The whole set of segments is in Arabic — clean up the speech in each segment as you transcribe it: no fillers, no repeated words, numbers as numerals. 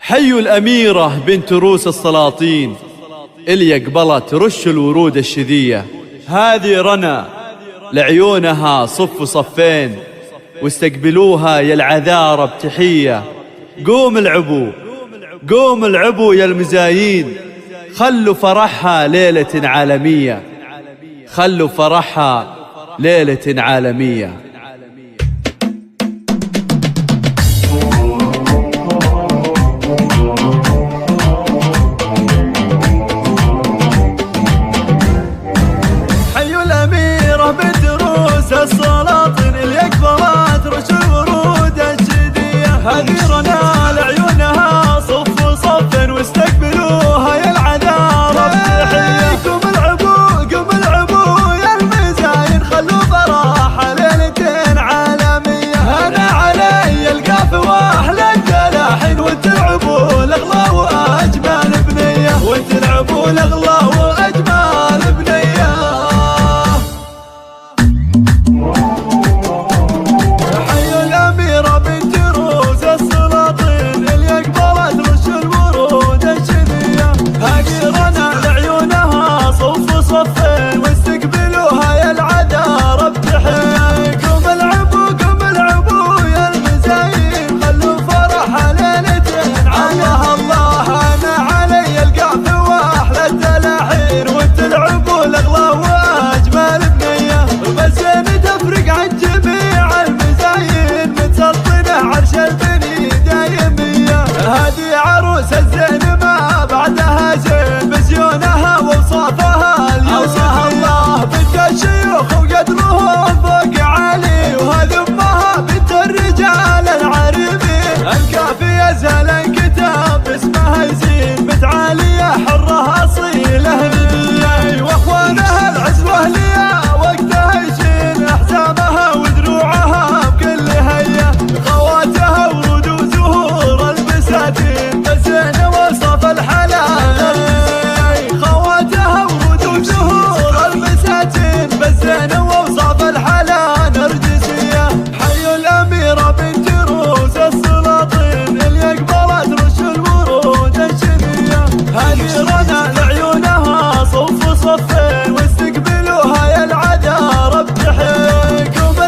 حي الأميرة بنت روس السلاطين اللي قبلت رش الورود الشذية. هذه رنا لعيونها صف صفين، واستقبلوها يا العذارى بتحية. قوم العبوا قوم العبوا يا المزايين، خلوا فرحها ليلة عالمية، خلوا فرحها ليلة عالمية. حي الأميرة بنت روس السلاطين اللي قبلت رش الورود الشذية. هذه رنا لعيونها صف صف، واستقبلوها يا العذارى بتحية. قوم العبوا يا المزاين، خلوا فرحها ليلة عالمية. هذا علي القافة واحلى التلاحين، وتلعبوا الاغلا واجمل بنية، وتلعبوا الاغلا واجمل بنية. حي الأميرة بنت روس السلاطين اللي قبلت رش الورود الشذية. هذه رنا لعيونها صف صفين، واستقبلوها يا العذارى بتحية. قوم العبوا يا المزايين، خلوا فرحها ليلتين عالية. الله انا علي القافة واحلى التلاحين، وتلعبوا الاغلا واجمل بنية. بس تفرق عن جميع المزايين، متسلطنة عرش البني دايمية. هذه عروس الزين ما بعدها زين، بزيونها ووصافها اليوسف. الله بنت الشيوخ وقدرهم فوق عالي، وهذه امها بنت الرجال العريبين. الكافية زال كتاب اسمها يزين، متعالية حرة اصيلة هندية. واخوانها العز واهلية وقتها يشيل احزامها ودروعها بكل هية. خواتها ورود وزهور البساتين، بالزين وصف الحلال. خواتها ورود وزهور البساتين، بالزين وصف الحلال نرجسية. حي الأميرة بنت روس السلاطين اللي قبلت رش الورود الشذية. هذه رنا لعيونها صف صفين، واستقبلوها يا العذارى بتحية. قوم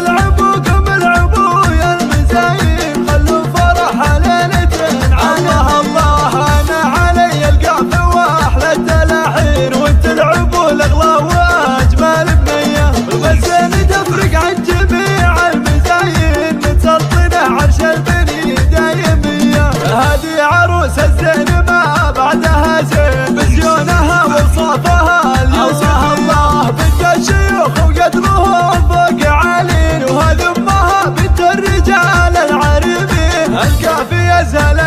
العبوا يا المزايين، خلوا فرحها ليلتين عالية. الله انا علي القافة واحلى التلاحين، وتلعبوا الاغلا واجمل بنية. والزين تفرق عن جميع المزايين، متسلطنة عرش البني دايمية. هذه عروس الزين ما بعدها زين، بزيونها ووصافها اليوسف. الله بنت الشيوخ وقدرهم فوق عالين، وهذه امها بنت الرجال العريبين. الكافية زال